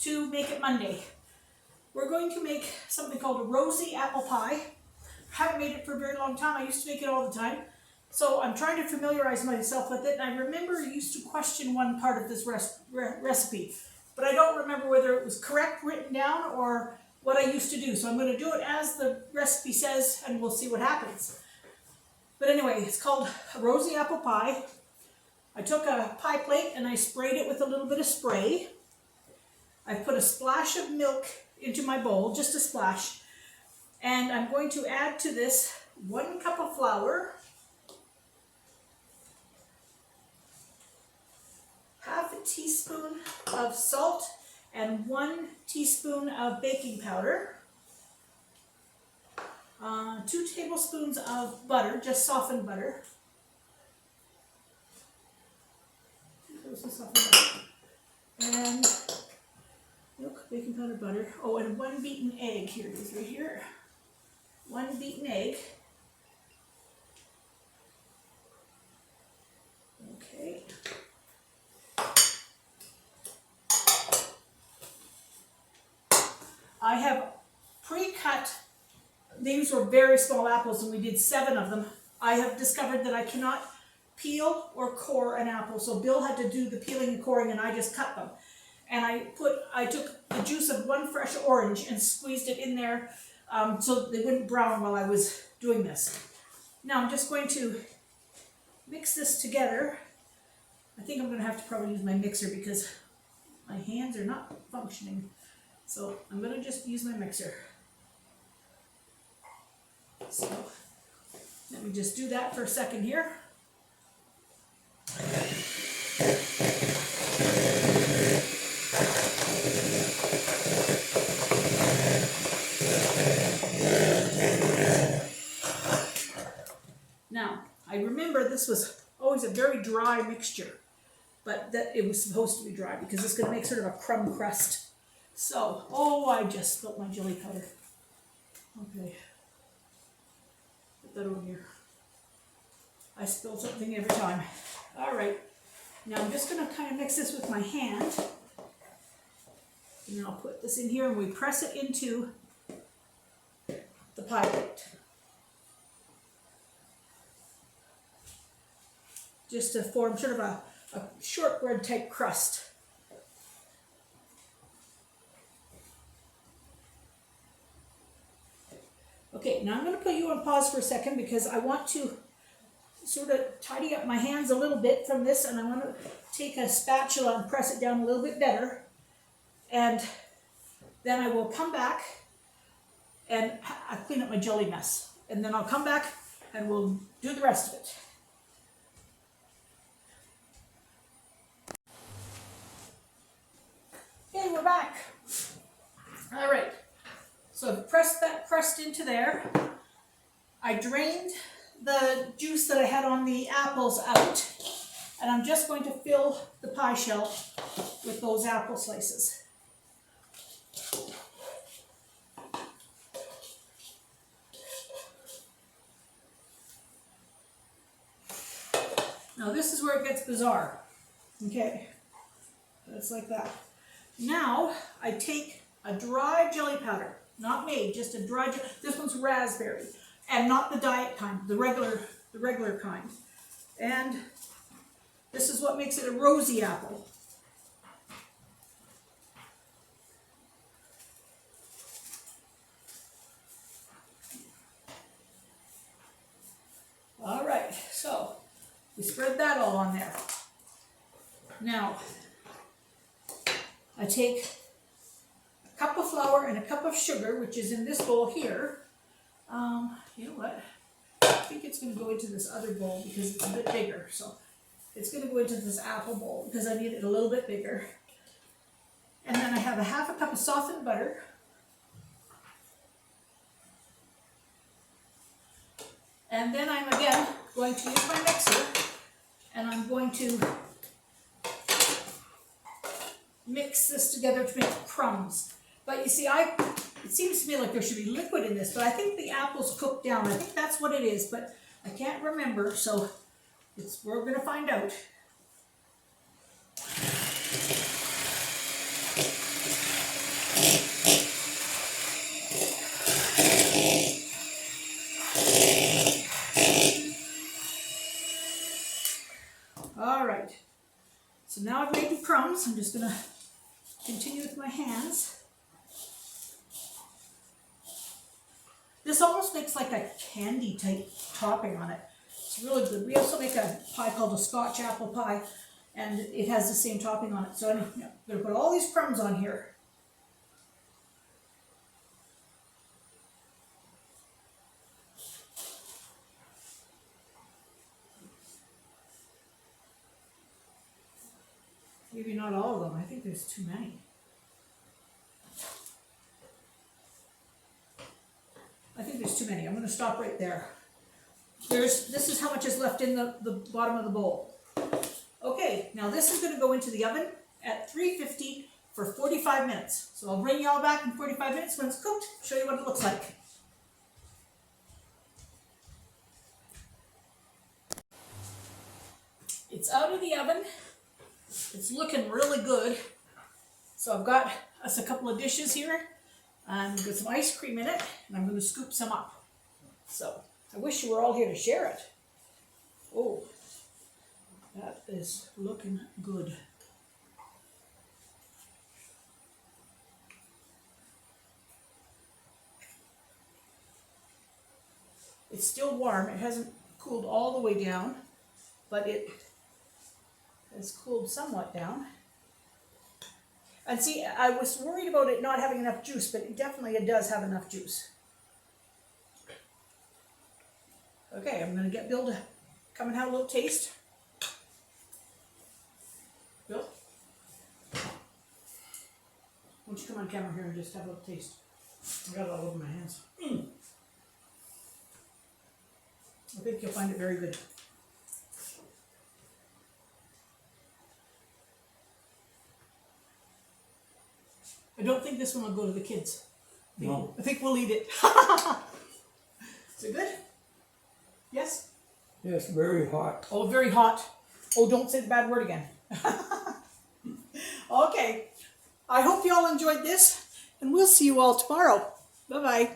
to make it Monday. We're going to make something called a Rosie Apple Pie. I haven't made it for a very long time. I used to make it all the time. So I'm trying to familiarize myself with it, and I remember I used to question one part of this recipe, but I don't remember whether it was correct written down or what I used to do. So I'm going to do it as the recipe says, and we'll see what happens. But anyway, it's called a Rosie Apple Pie. I took a pie plate and I sprayed it with a little bit of spray. I put a splash of milk into my bowl, just a splash, and I'm going to add to this 1 cup of flour, half a teaspoon of salt, and 1 teaspoon of baking powder, 2 tablespoons of butter, just softened butter, 2 tablespoons softened butter, and milk, baking powder, butter. Oh, and 1 beaten egg. Here it is, right here. 1 beaten egg. Okay. I have pre-cut, these were very small apples and we did 7 of them. I have discovered that I cannot peel or core an apple, so Bill had to do the peeling and coring and I just cut them. And I took the juice of 1 fresh orange and squeezed it in there so they wouldn't brown while I was doing this. Now I'm just going to mix this together. I think I'm going to have to probably use my mixer because my hands are not functioning. So I'm going to just use my mixer. So let me just do that for a second here. Now, I remember this was always a very dry mixture, but that it was supposed to be dry because it's going to make sort of a crumb crust. So, oh, I just spilled my jelly powder. Okay. Put that over here. I spill something every time. All right. Now I'm just going to kind of mix this with my hand. And then I'll put this in here and we press it into the pie plate. Just to form sort of a shortbread type crust. Okay, now I'm going to put you on pause for a second because I want to sort of tidy up my hands a little bit from this, and I want to take a spatula and press it down a little bit better. And then I will come back and I clean up my jelly mess. And then I'll come back and we'll do the rest of it. Okay, we're back. All right. So I've pressed that crust into there. I drained the juice that I had on the apples out, and I'm just going to fill the pie shell with those apple slices. Now this is where it gets bizarre. Okay, that's like that. Now I take a dry jelly powder. Not made, just a dry, this one's raspberry, and not the diet kind, the regular kind. And this is what makes it a Rosie apple. All right, so we spread that all on there. Now, I take a cup of flour and a cup of sugar, which is in this bowl here. You know what? I think it's going to go into this other bowl because it's a bit bigger. So it's going to go into this apple bowl because I need it a little bit bigger. And then I have a half a cup of softened butter. And then I'm again going to use my mixer and I'm going to mix this together to make crumbs. But you see, it seems to me like there should be liquid in this, but I think the apples cooked down. I think that's what it is, but I can't remember, so we're going to find out. crumbs. I'm just going to continue with my hands. This almost makes like a candy type topping on it. It's really good. We also make a pie called a Scotch apple pie, and it has the same topping on it. So I'm going to put all these crumbs on here. Maybe not all of them. I think there's too many. I think there's too many. I'm going to stop right there. This is how much is left in the bottom of the bowl. Okay, now this is going to go into the oven at 350 for 45 minutes. So I'll bring you all back in 45 minutes when it's cooked, show you what it looks like. It's out of the oven. It's looking really good. So I've got us a couple of dishes here. And got some ice cream in it, and I'm going to scoop some up. So, I wish you were all here to share it. Oh, that is looking good. It's still warm. It hasn't cooled all the way down, but it has cooled somewhat down. And see, I was worried about it not having enough juice, but it does have enough juice. Okay, I'm going to get Bill to come and have a little taste. Bill? Why don't you come on camera here and just have a little taste? I got it all over my hands. I think you'll find it very good. I don't think this one will go to the kids. No. I think we'll eat it. Is it good? Yes? Yes, very hot. Oh, very hot. Oh, don't say the bad word again. Okay. I hope you all enjoyed this, and we'll see you all tomorrow. Bye-bye.